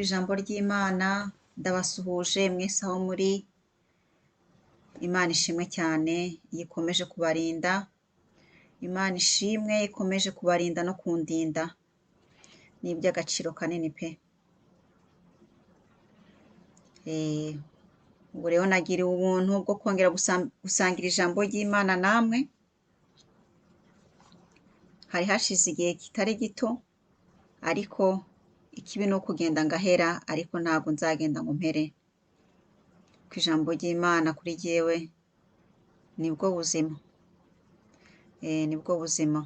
ijambo ry'Imana, ndabasuhuje mwese aho muri, Imana ishimwe cyane, ikomeje kubarinda, Imana ishimwe ikomeje kubarinda no kundinda, ni iby'agaciro kanini pe. Ubu rero nagiriwe ubuntu bwo kongera gusangira ijambo ry'Imana namwe, hari hashize igihe kitari gito, ariko ikibi ni ukugenda ngahera, ariko ntabwo nzagenda ngo mpere, ku ijambo ry'Imana kuri jyewe nibwo buzima, nibwo buzima.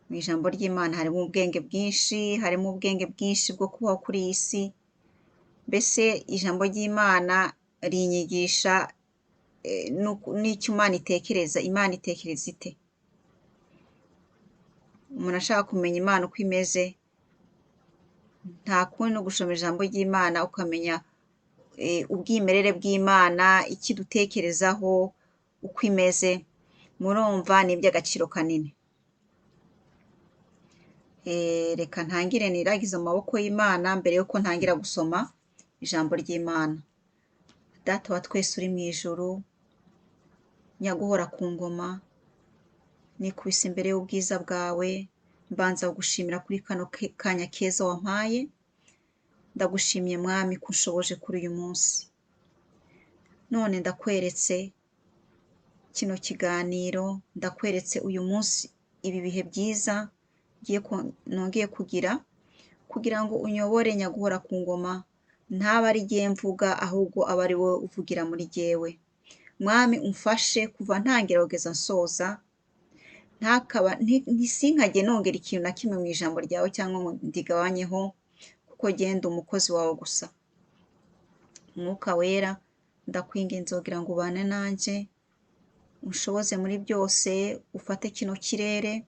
Mu ijambo ry'Imana harimo ubwenge bwinshi, harimo ubwenge bwinshi bwo kubaho kuri iyi si, mbese ijambo ry'Imana rinyigisha n'icyo Imana itekereza, Imana itekereza ite. Umuntu ashaka kumenya Imana uko imeze, nta kundi no gusoma ijambo ry'Imana ukamenya ubwimerere bw'Imana, icyo idutekerezaho, uko imeze, murumva ni iby'agaciro kanini. Reka ntangire niragize mu maboko y'Imana mbere yuko ntangira gusoma ijambo ry'Imana. Data wa twese uri mu ijuru, nyaguhora ku ngoma, nikubise imbere y'ubwiza bwawe, mbanza kugushimira kuri kano kanya keza wampaye, ndagushimiye mwami ko unshoboje kuri uyu munsi. None ndakweretse kino kiganiro, ndakweretse uyu munsi ibi bihe byiza nongeye kugira ngo unyobore nyaguhora ku ngoma, ntaba ari jye mvuga ahubwo aba ari wowe uvugira muri jyewe. Mwami umfashe kuva ntangira kugeza nsoza, ntisinkajye nongera ikintu na kimwe mu ijambo ryawe cyangwa ngo ndigabanyeho, kuko genda umukozi wawe gusa. Mwuka wera ndakwinginze kugira ngo ubane nanjye, unshoboze muri byose, ufate kino kirere,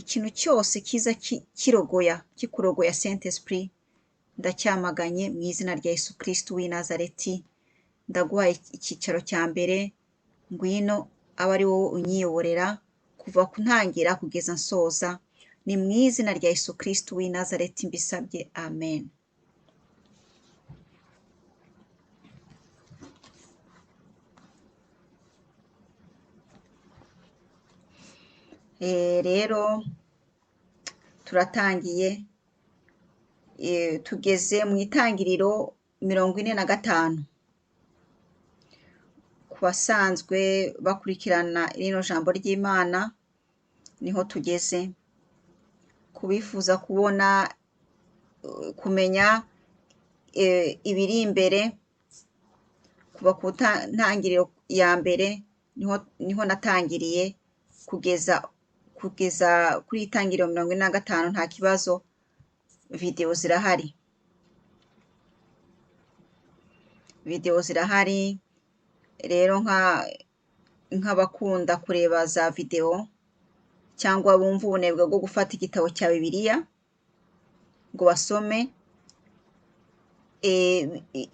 ikintu cyose kiza kikurogoya Saint Esprit, ndacyamaganye mu izina rya Yesu Kristo w'i Nazareti. Ndaguhaye icyicaro cya mbere, ngwino aba ari wowe unyiyoborera kuva ku ntangira kugeza nsoza, ni mu izina rya Yesu Kristo w'i Nazareti mbisabye, amen. Rero turatangiye, tugeze mu itangiriro 45. Ku basanzwe bakurikirana rino jambo ry'Imana niho tugeze, ku bifuza kumenya ibiri imbere, kuva ku ntangiriro ya mbere niho natangiriye kugeza kuri itangiriro 45, nta kibazo, videwo zirahari. Rero nk'abakunda kureba za videwo cyangwa bumva ubunebwe bwo gufata igitabo cya Bibiliya ngo basome,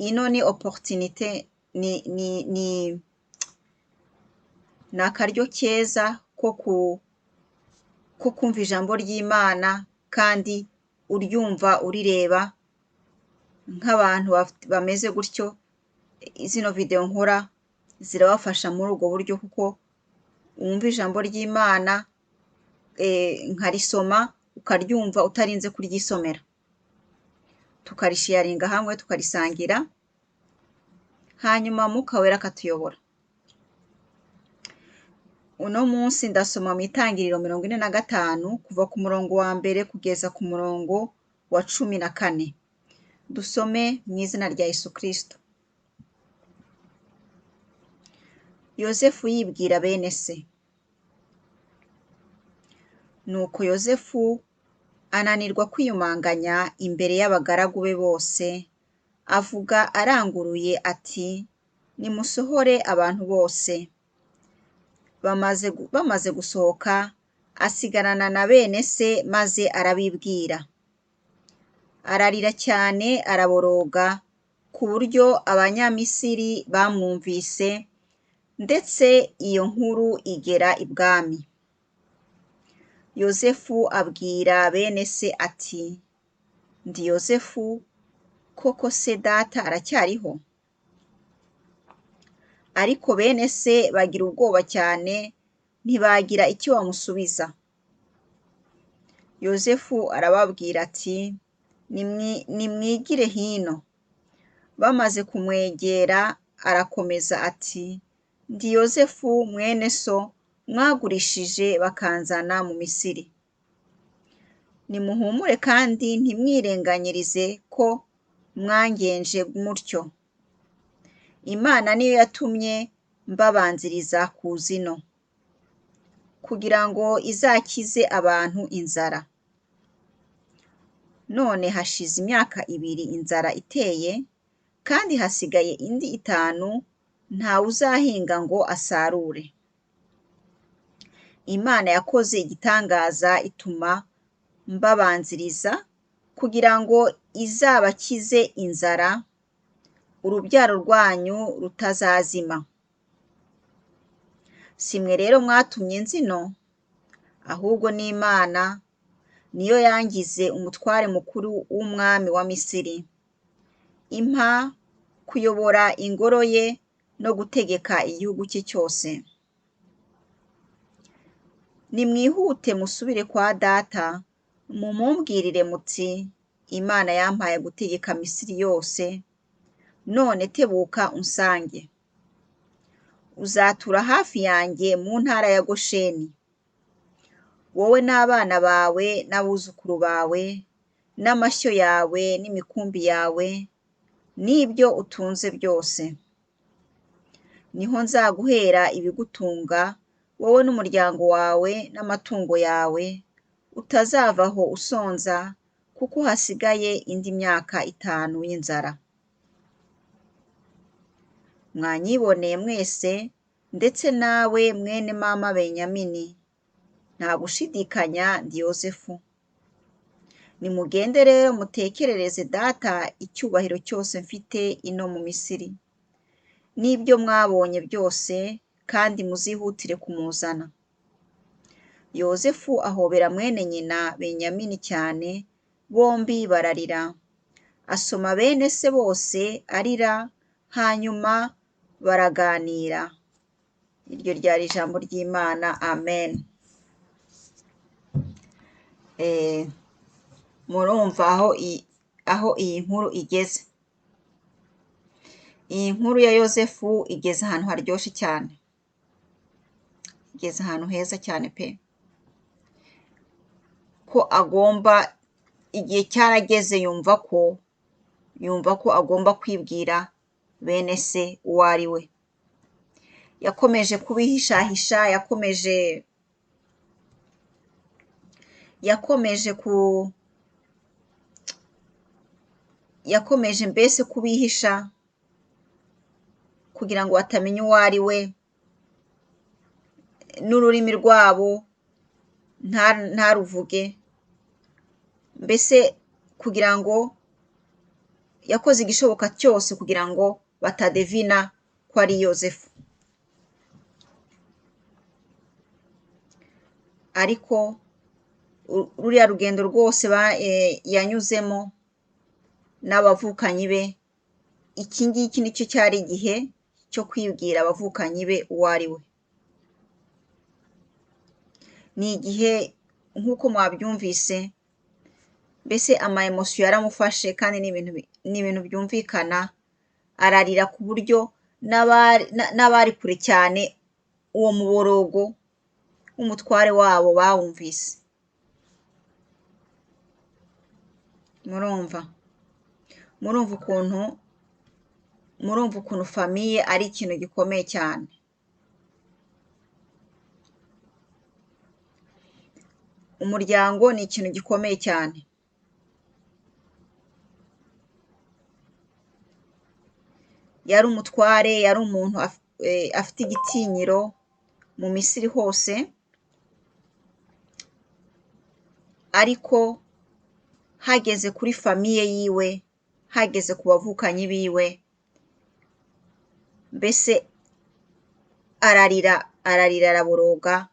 ino ni opportunité, ni akaryo keza ko kumva ijambo ry'Imana kandi uryumva urireba. Nk'abantu bameze gutyo, zino videwo nkora zirabafasha muri ubwo buryo, kuko wumva ijambo ry'Imana nkarisoma ukaryumva utarinze kuryisomera, tukarisharinga hamwe, tukarisangira, hanyuma Mwuka wera akatuyobora. Uno munsi ndasoma mu itangiriro 45 kuva ku murongo wa mbere kugeza ku murongo wa 14. Dusome mu izina rya Yesu Kristo. Yozefu yibwira bene se. Nuko Yozefu ananirwa kwiyumanganya imbere y'abagaragu be bose, avuga aranguruye ati, nimusohore abantu bose. Bamaze gusohoka, asigarana na bene se, maze arabibwira. Ararira cyane, araboroga, ku buryo Abanyamisiri bamwumvise, ndetse iyo nkuru igera ibwami. Yozefu abwira bene se ati, ndi Yozefu, koko se data aracyariho? Ariko bene se bagira ubwoba cyane, ntibagira icyo bamusubiza. Yozefu arababwira ati, nimwigire hino. Bamaze kumwegera arakomeza ati, ndi Yozefu mwene so, mwagurishije bakanzana mu Misiri. Nimuhumure kandi ntimwirenganyirize ko mwangenje mutyo. Imana niyo yatumye mbabanziriza kuza ino, kugira ngo izakize abantu inzara. None hashize imyaka 2 inzara iteye, kandi hasigaye indi 5 ntawe uzahinga ngo asarure. Imana yakoze igitangaza ituma mbabanziriza kugira ngo izabakize inzara, urubyaro rwanyu rutazazima. Simwe rero mwatumye nzino, ahubwo n'Imana niyo yangize umutware mukuru w'umwami wa Misiri, impa kuyobora ingoro ye no gutegeka igihugu cye cyose. Nimwihute musubire kwa data, mumumbwirire muti, Imana yampaye gutegeka Misiri yose, none tebuka unsange. Uzatura hafi yanjye mu ntara ya Gosheni, wowe n'abana bawe n'abuzukuru bawe, n'amashyo yawe n'imikumbi yawe, n'ibyo utunze byose. Niho nzaguhera ibigutunga, wowe n'umuryango wawe n'amatungo yawe, utazavaho usonza, kuko hasigaye indi myaka 5 y'inzara. Mwanyiboneye mwese, ndetse nawe mwene mama Benyamini, nta gushidikanya ndi Yozefu. Nimugende rero mutekerereze data icyubahiro cyose mfite ino mu Misiri, n'ibyo mwabonye byose, kandi muzihutire kumuzana. Yozefu ahobera mwene nyina Benyamini cyane, bombi bararira. Asoma bene se bose arira, hanyuma baraganira. Iryo ryari ijambo ry'Imana. Amen. Murumva aho iyi nkuru igeze. Iyi nkuru ya Yozefu igeze ahantu haryoshye cyane. Igeze ahantu heza cyane pe. Ko agomba, igihe cyarageze yumva ko agomba kwibwira bene se uwo ari we. Yakomeje kubihishahisha, yakomeje mbese kubihisha kugira ngo batamenya uwo ari we, n'ururimi rwabo ntaruvuge, mbese kugira ngo yakoze igishoboka cyose kugira ngo batadevina ko ari Yozefu. Ariko ruriya rugendo rwose yanyuzemo n'abavukanyi be, iki ngiki nicyo cyari igihe cyo kwibwira abavukanyi be uwo ari we. Ni igihe nk'uko mwabyumvise, mbese ama emosiyo yaramufashe, kandi ni ibintu byumvikana. Ararira ku buryo n'abari kure cyane uwo muborogo w'umutware wabo bawumvise. Murumva ukuntu famiye ari ikintu gikomeye cyane. Umuryango ni ikintu gikomeye cyane. Yari umutware, yari umuntu afite igitinyiro mu Misiri hose, ariko hageze kuri famiye yiwe, hageze ku bavukanyi biwe, mbese ararira araboroga,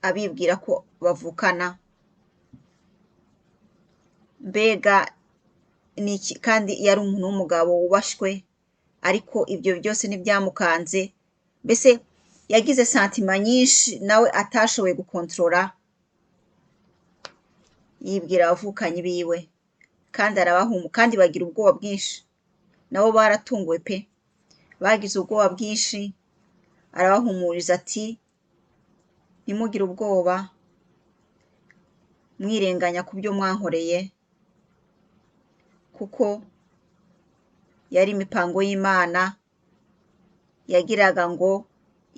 abibwira ko bavukana, mbega kandi yari umuntu w'umugabo wubashwe, ariko ibyo byose ntibyamukanze, mbese yagize santima nyinshi nawe atashoboye gukontorora, yibwira abavukanyi biwe kandi kandi bagira ubwoba bwinshi, nabo baratunguwe pe, bagize ubwoba bwinshi, arabahumuriza ati ntimugire ubwoba, mwirenganya ku byo mwankoreye, kuko yari imipango y'Imana yagiraga ngo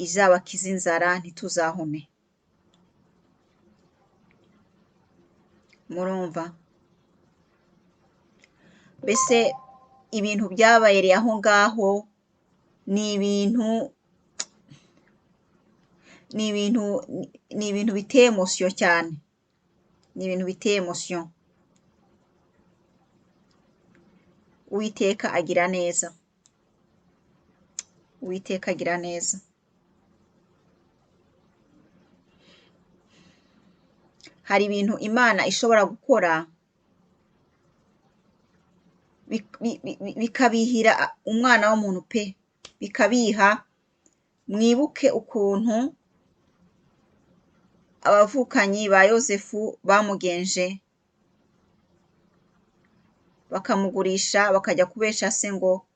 izabakize inzara ntituzahone. Murumva? Mbese ibintu byabereye aho ngaho ni ibintu biteye emosiyo cyane, ni ibintu biteye emosiyo. Uwiteka agira neza, Uwiteka agira neza. Hari ibintu Imana ishobora gukora bikabihira umwana w'umuntu pe, bikabiha. Mwibuke ukuntu abavukanyi ba Yosefu bamugenje, bakamugurisha bakajya kubesha se ngo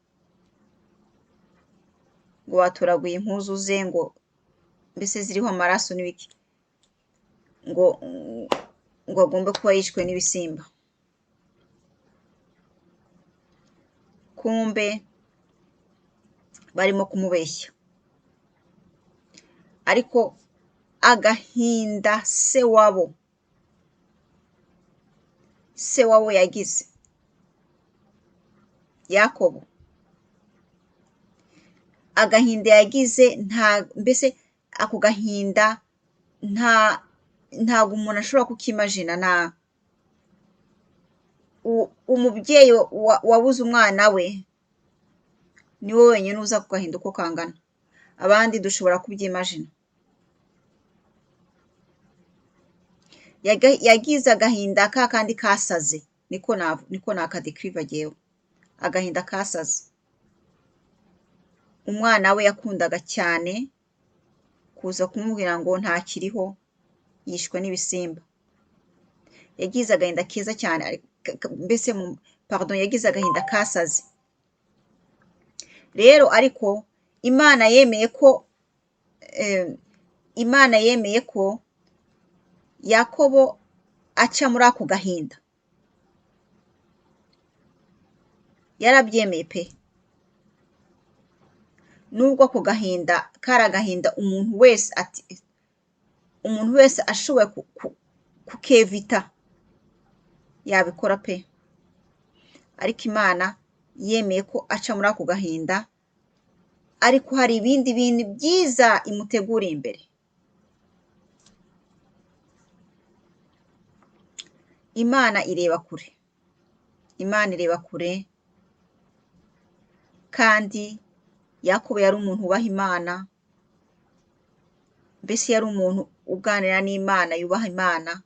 baturaguye impuzu ze, ngo mbese ziriho amaraso n'ibiki, ngo agombe kuba yishwe n'ibisimba. Kumbe barimo kumubeshya, ariko agahinda se wabo yagize, Yakobo, agahinda yagize, mbese ako gahinda ntabwo umuntu ashobora kukimajina. Umubyeyi wabuze umwana we ni we wenyine uza ku gahinda uko kangana, abandi dushobora kubyimajina. Yagize agahinda kandi kasaze, niko nakadekiriva jewe, agahinda kasaze. Umwana we yakundaga cyane kuza kumubwira ngo ntakiriho, yishwe n'ibisimba. Yagize agahinda keza cyane, mbese yagize agahinda kasaze. Rero ariko Imana yemeye ko Yakobo aca muri ako gahinda, yarabyemeye pe. Nubwo ako gahinda kari agahinda umuntu wese ashoboye kukevita yabikora pe, ariko Imana yemeye ko aca muri ako gahinda, ariko hari ibindi bintu byiza imuteguriye imbere. Imana ireba kure, Imana ireba kure, kandi Yakobo yari umuntu ubaha Imana, mbese yari umuntu uganira n'Imana, yubaha Imana,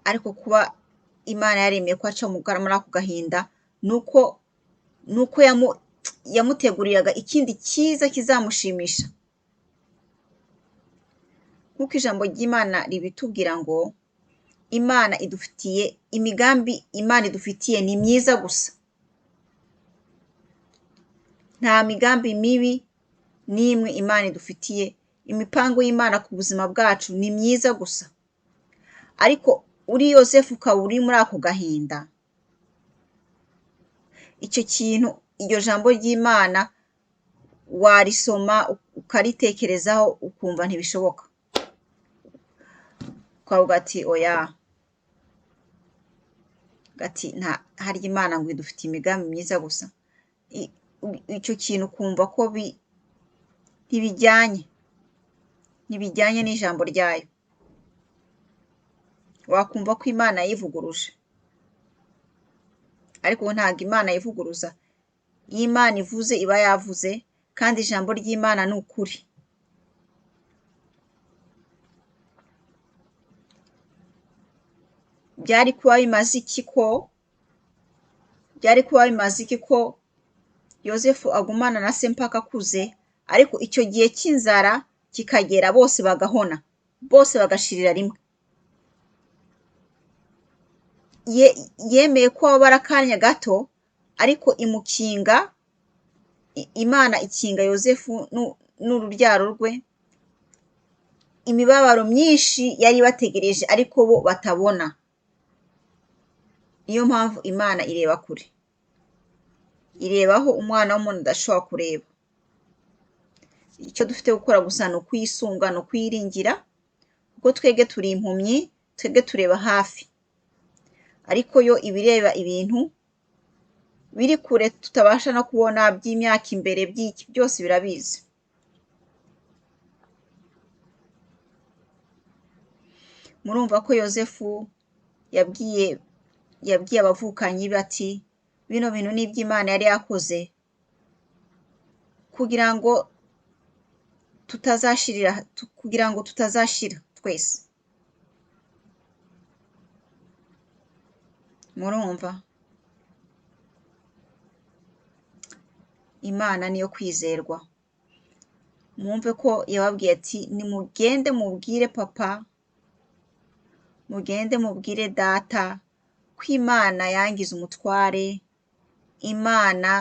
ariko kuba Imana yaremeye ko aca muri ako gahinda, nuko yamuteguriraga ikindi cyiza kizamushimisha. Nk'uko ijambo ry'Imana ribitubwira ngo Imana idufitiye imigambi, Imana idufitiye ni myiza gusa, nta migambi mibi n'imwe Imana idufitiye. Imipango y'Imana ku buzima bwacu ni myiza gusa, ariko uri Yosefu ukaba uri muri ako gahinda, icyo kintu, iryo jambo ry'Imana warisoma ukaritekerezaho ukumva ntibishoboka, ukavuga ati oya, harya Imana ngo idufitiye imigambi myiza gusa. Icyo kintu ukumva ko ntibijyanye n'ijambo ryayo, wakumva ko Imana yivuguruje, ariko ntabwo Imana yivuguruza. Iyo Imana ivuze iba yavuze, kandi ijambo ry'Imana ni ukuri. byari kuba bimaze iki ko yosefu agumana na se mpaka akuze, ariko icyo gihe cy'inzara kikagera bose bagahona, bose bagashirira rimwe. Yemeye ko babara akanya gato, ariko Imana ikinga yosefu n'urubyaro rwe imibabaro myinshi yari bategereje ariko bo batabona. Niyo mpamvu Imana ireba kure, irebaho umwana w'umuntu adashobora kureba. Icyo dufite gukora gusa ni ukuyisunga, ni ukuyiringira, kuko twebwe turi impumyi, twebwe tureba hafi, ariko yo ibireba ibintu biri kure tutabasha no kubona, by'imyaka imbere, by'iki byose birabizi. Murumva ko yosefu yabwiye abavukanyi be ati bino bintu ni iby'Imana yari yakoze kugira ngo tutazashira twese. Murumva, Imana niyo kwizerwa. Mwumve ko yababwiye ati nimugende mubwire papa, mugende mubwire data ko Imana yangize umutware, Imana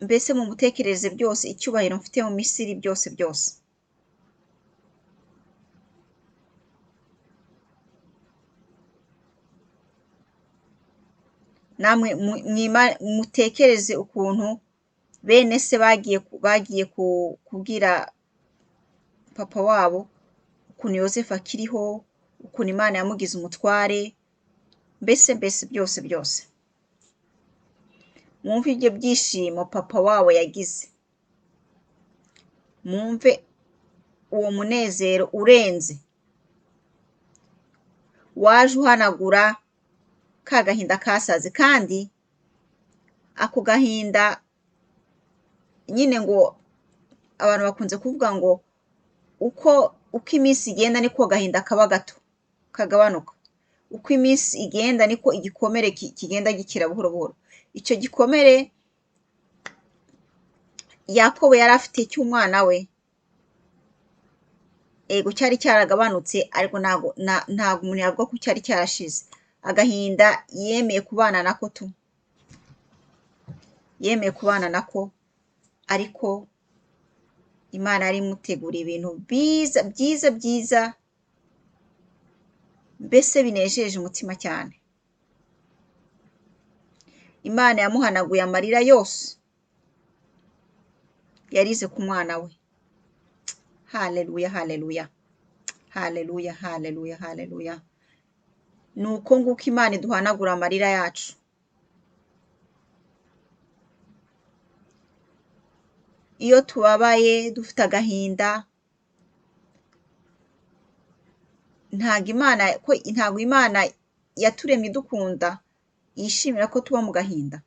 mbese mumutekereze byose, icyubahiro mfite mu Misiri byose. Namwe mutekereze ukuntu bene se bagiye kubwira papa wabo ukuntu yosefu akiriho, ukuntu Imana yamugize umutware, mbese byose. Mwumve ibyo byishimo papa wabo yagize, mwumve uwo munezero urenze waje uhanagura ka gahinda kasaze. Kandi ako gahinda nyine, ngo abantu bakunze kuvuga ngo uko iminsi igenda niko agahinda kaba gato, kagabanuka. Uko iminsi igenda niko igikomere kigenda gikira buhoro buhoro. Icyo gikomere Yakobo yari afite cy'umwana we, ego cyari cyaragabanutse, ariko ntabwo umuntu yavuga ko cyari cyarashize. Agahinda yemeye kubana nako, ariko Imana yari imuteguriye ibintu byiza, mbese binejeje umutima cyane. Imana yamuhanaguye amarira yose yarize ku mwana we. Haleluya. Ni uko nguko Imana iduhanagura amarira yacu. Iyo tubabaye dufite agahinda, ntabwo Imana yaturemye idukunda yishimira ko tuba mu gahinda.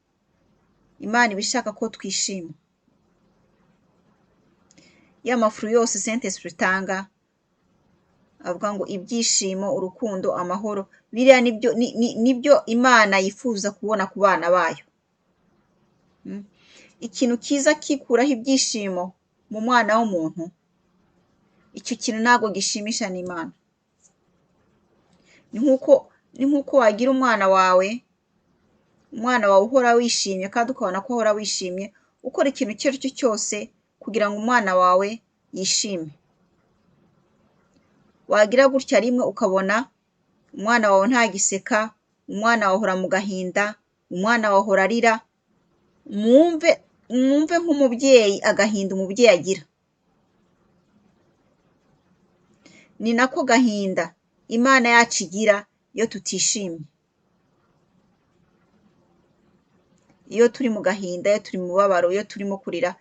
Imana iba ishaka ko twishima. Ya mafuru yose Saint Esprit itanga avuga ngo ibyishimo, urukundo, amahoro, biriya nibyo Imana yifuza kubona ku bana bayo. Ikintu cyiza kikuraho ibyishimo mu mwana w'umuntu, icyo kintu ntabwo gishimisha n'Imana. Ni nk'uko wagira umwana wawe uhora wishimye, kandi ukabona ko uhora wishimye, ukora ikintu icyo ari cyo cyose kugira ngo umwana wawe yishime. Wagira gutya rimwe ukabona umwana wawe ntagiseka, umwana wawe ahora mu gahinda, umwana wawe ahora arira. Mwumve nk'umubyeyi agahinda umubyeyi agira. Ni nako gahinda Imana yacu igira iyo tutishimye. Iyo turi mu gahinda, iyo turi mu mubabaro, iyo turimo kurira,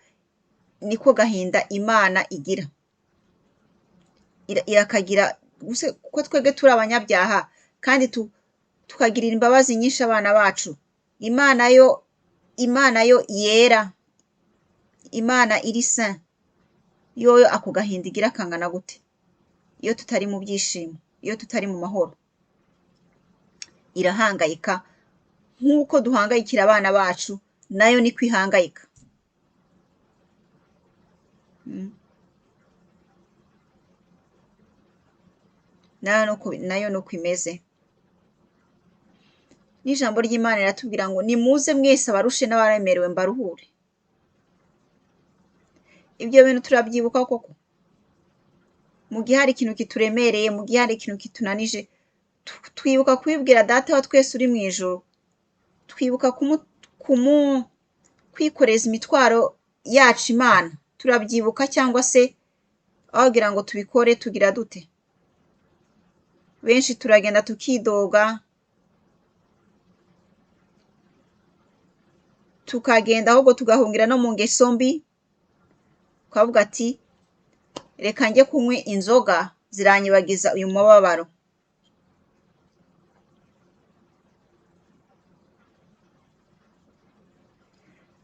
niko gahinda Imana igira. Irakagira kuko twebwe turi abanyabyaha, kandi tukagirira imbabazi nyinshi abana bacu. Imana yo yera, Imana iri saint, yoyo ako gahinda igira kangana gute iyo tutari mu byishimo, iyo tutari mu mahoro? irahangayika nk'uko duhangayikira abana bacu, nayo niko ihangayika. Nayo nuko imeze. N'ijambo ry'Imana riratubwira ngo nimuze mwese abarushe n'abaremerewe mbaruhure. Ibyo bintu turabyibuka koko? Mu gihe hari ikintu kituremereye, mu gihe hari ikintu kitunanije, twibuka kubibwira Data wa twese uri mu ijuru, twibuka kwikoreza imitwaro yacu Imana, turabyibuka cyangwa se aho kugira ngo tubikore tugira dute? Benshi turagenda tukidoga, tukagenda ahubwo tugahungira no mu ngeso mbi, twavuga ati reka njye kunywa inzoga ziranyibagiza uyu mubabaro.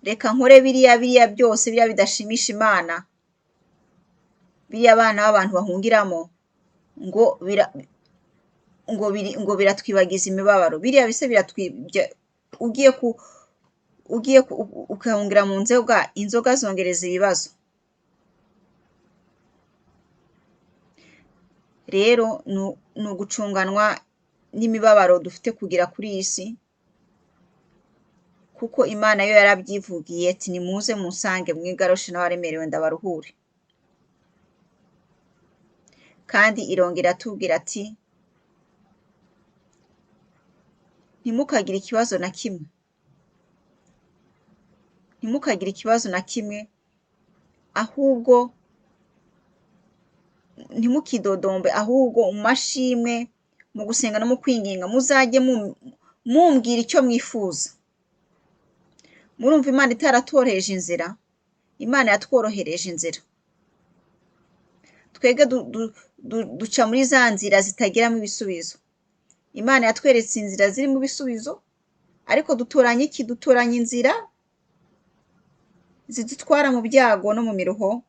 Reka nkore biriya byose, biriya bidashimisha Imana, biriya abana b'abantu bahungiramo ngo biratwibagiza imibabaro. Biriya bise ugiye ukahungira mu nzoga, inzoga zongereza ibibazo. Rero ni ugucunganwa n'imibabaro dufite kugira kuri iyi si, kuko Imana yo yarabyivugiye ati nimuze munsange mwigaroshe n'abaremerewe ndabaruhure. Kandi irongera atubwira ati ntimukagire ikibazo na kimwe, ntimukagire ikibazo na kimwe, ahubwo ntimukidodombe, ahubwo mu mashimwe, mu gusenga no mu kwinginga muzajye mumbwira icyo mwifuza. Murumva Imana itaratworoheje inzira? Imana yatworohereje inzira. Twebwe duca muri za nzira zitagiramo ibisubizo. Imana yatweretse inzira zirimo ibisubizo, ariko dutoranya iki? Dutoranya inzira zidutwara mu byago no mu miruho.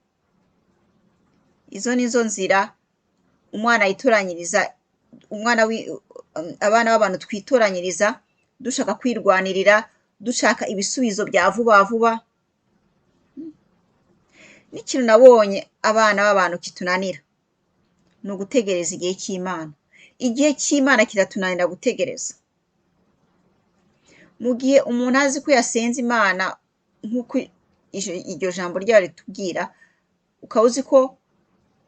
Izo nizo nzira abana b'abantu twitoranyiriza, dushaka kwirwanirira, dushaka ibisubizo bya vuba vuba. N'ikintu nabonye abana b'abantu kitunanira ni ugutegereza igihe cy'Imana. Igihe cy'Imana kiratunanira gutegereza. Mu gihe umuntu azi ko yasenze Imana nk'uko iryo jambo ryayo ritubwira, ukaba uzi ko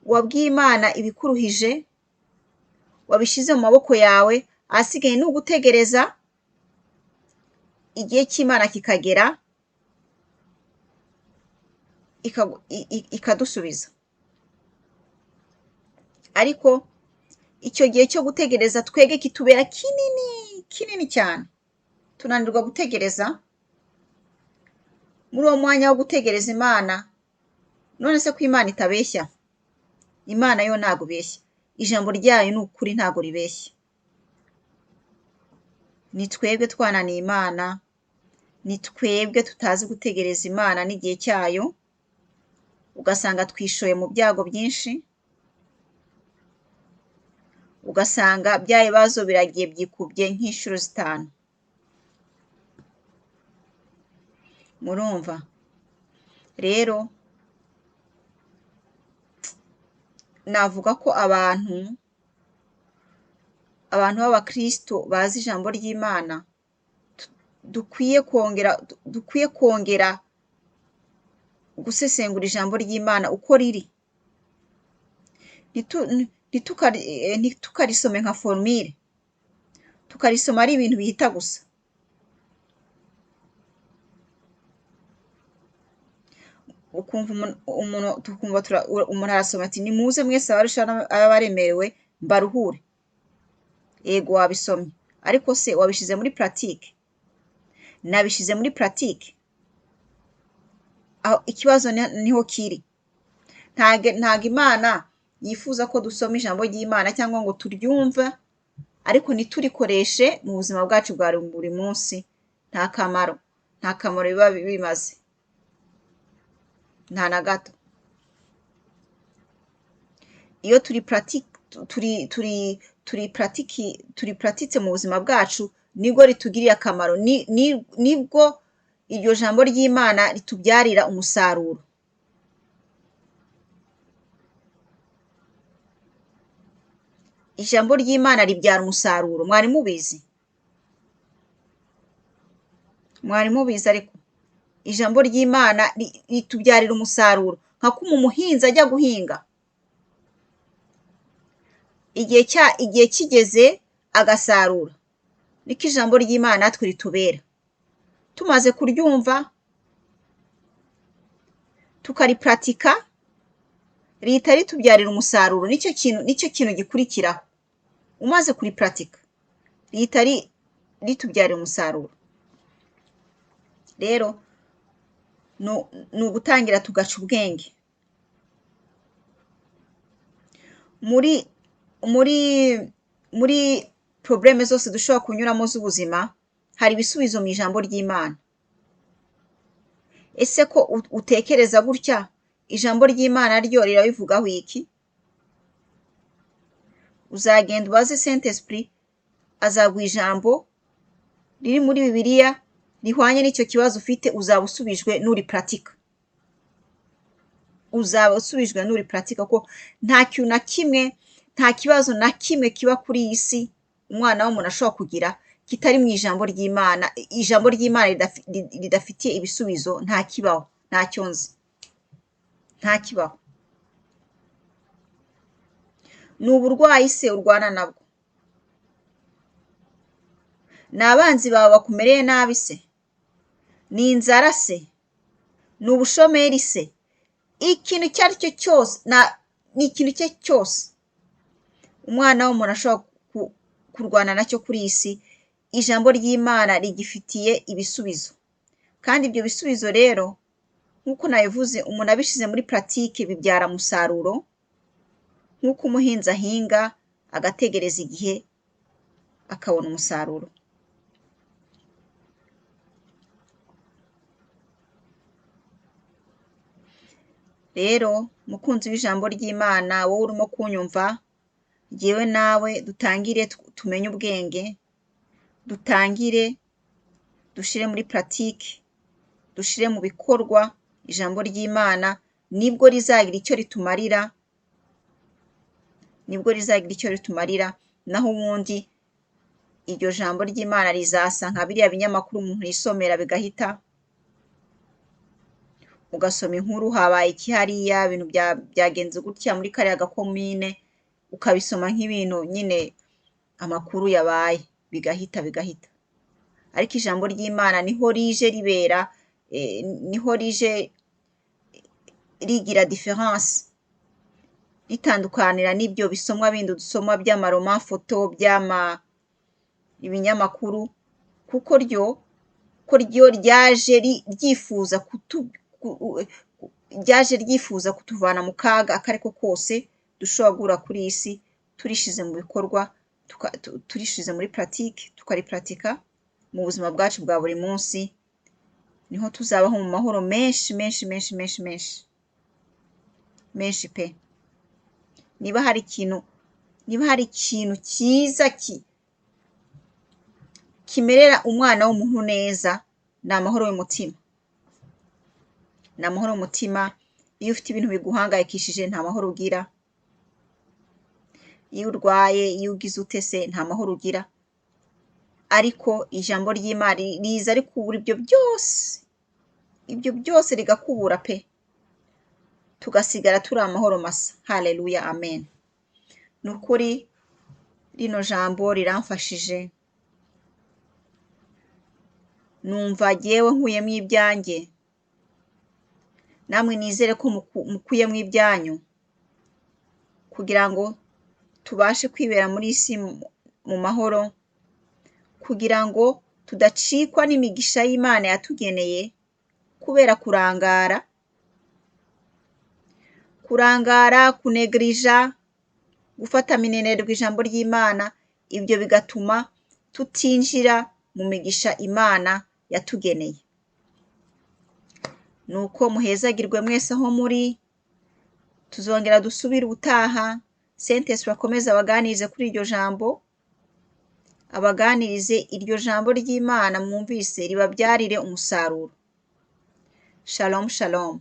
wabwiye Imana ibikuruhije, wabishyize mu maboko yawe, ahasigaye ni ugutegereza igihe cy'Imana kikagera ikadusubiza. Ariko icyo gihe cyo gutegereza twege kitubera kinini cyane, tunanirwa gutegereza. Muri uwo mwanya wo gutegereza Imana, none se ko Imana itabeshya? Imana yo ntago ibeshya, ijambo ryayo ni ukuri, ntago ribeshya. Ni twebwe twananiye Imana, ni twebwe tutazi gutegereza Imana n'igihe cyayo, ugasanga twishoye mu byago byinshi, ugasanga bya bibazo biragiye byikubye nk'inshuro 5. Murumva? Rero navuga ko abantu b'abakristo bazi ijambo ry'Imana dukwiye kongera gusesengura ijambo ry'Imana uko riri. Ntitukarisome nka formule, tukarisoma ari ibintu bihita gusa. Umuntu arasoma ati nimuze mwese abarusha n'abaremerewe mbaruhure. Yego wabisomye, ariko se wabishize muri pratique? Nabishize muri pratique. Aho ikibazo niho kiri. Ntago Imana yifuza ko dusoma ijambo ry'Imana cyangwa ngo turyumve, ariko ntiturikoreshe mu buzima bwacu bwa buri munsi. Nta kamaro biba bimaze, nta na gato. Iyo turi pratique, turipuratitse mu buzima bwacu nibwo ritugiriye akamaro, nibwo iryo jambo ry'Imana ritubyarira umusaruro. Ijambo ry'Imana ribyara umusaruro, mwari mubizi? Mwari mubizi? Ariko ijambo ry'Imana ritubyarira umusaruro, nka kuma umuhinzi ajya guhinga, igihe kigeze agasarura, niko ijambo ry'Imana natwe ritubera. Tumaze kuryumva tukaripuratika, rihita ritubyarira umusaruro. Nicyo kintu gikurikiraho. Umaze kuripuratika rihita ritubyarira umusaruro. Rero ni ugutangira tugaca ubwenge. Muri probleme zose dushobora kunyuramo z'ubuzima hari ibisubizo mu ijambo ry'Imana. Ese ko utekereza gutya, ijambo ry'Imana ryo rirabivugaho iki? Uzagenda ubaze Saint Esprit, azaguha ijambo riri muri Bibiliya rihwanye n'icyo kibazo ufite, uzaba usubijwe n'uripuratika. Uzaba usubijwe n'uripuratika, ko nta kintu na kimwe, nta kibazo na kimwe kiba kuri iyi si umwana w'umuntu ashobora kugira kitari mu ijambo ry'Imana. Ijambo ry'Imana ridafitiye ibisubizo nta kibaho, ntacyo nzi, nta kibaho. Ni uburwayi se urwana nabwo? Ni abanzi bawe bakumereye nabi se? Ni inzara se? Ni ubushomeri se? Ikintu icyo ari cyo cyose, ni ikintu icyo cyose umwana w'umuntu ashobora kurwana nacyo kuri iyi si, ijambo ry'Imana rigifitiye ibisubizo. Kandi ibyo bisubizo rero nk'uko nabivuze, umuntu abishyize muri puratike bibyara umusaruro, nk'uko umuhinzi ahinga agategereza igihe akabona umusaruro. Rero mukunzi w'ijambo ry'Imana, wowe urimo kunyumva, jyewe nawe dutangire tumenye ubwenge, dutangire dushire muri puratike, dushire mu bikorwa ijambo ry'Imana, nibwo rizagira icyo ritumarira, naho ubundi iryo jambo ry'Imana rizasa nka biriya binyamakuru umuntu yisomera bigahita, ugasoma inkuru habaye iki hariya, ibintu byagenze gutya muri kariya gakomine, ukabisoma nk'ibintu nyine amakuru yabaye, bigahita. Ariko ijambo ry'Imana niho rije ribera, niho rije rigira diferanse, ritandukanira n'ibyo bisomwa bindi dusoma by'amaroma foto, ibinyamakuru, kuko ryo ryaje ryifuza kutuvana mu kaga ako ariko kose dushobora guhura kuri iyi si, turishize mu bikorwa, turishize muri puratike, tukaripuratika mu buzima bwacu bwa buri munsi, niho tuzabaho mu mahoro menshi pe. Niba hari ikintu cyiza kimerera umwana w'umuntu neza, ni amahoro y'umutima. Ni amahoro y'umutima. Iyo ufite ibintu biguhangayikishije nta mahoro ugira. Iyo urwaye, iyo ugize utese, nta mahoro ugira. Ariko ijambo ry'Imana riza rikubura ibyo byose rigakubura pe, tugasigara turi amahoro masa. Haleluya, amen. Ni ukuri rino jambo riramfashije, numva jyewe nkuyemo ibyanjye, namwe nizere ko mukuyemo ibyanyu, kugira ngo tubashe kwibera muri isi mu mahoro, kugira ngo tudacikwa n'imigisha y'Imana yatugeneye kubera kurangara, kunegirija, gufata minenerwa ijambo ry'Imana. Ibyo bigatuma tutinjira mu migisha Imana yatugeneye. Nuko muhezagirwe mwese aho muri, tuzongera dusubire ubutaha. Saint-Esprit akomeze abaganirize kuri iryo jambo, abaganirize iryo jambo ry'Imana mwumvise ribabyarire umusaruro. Shalom, shalom.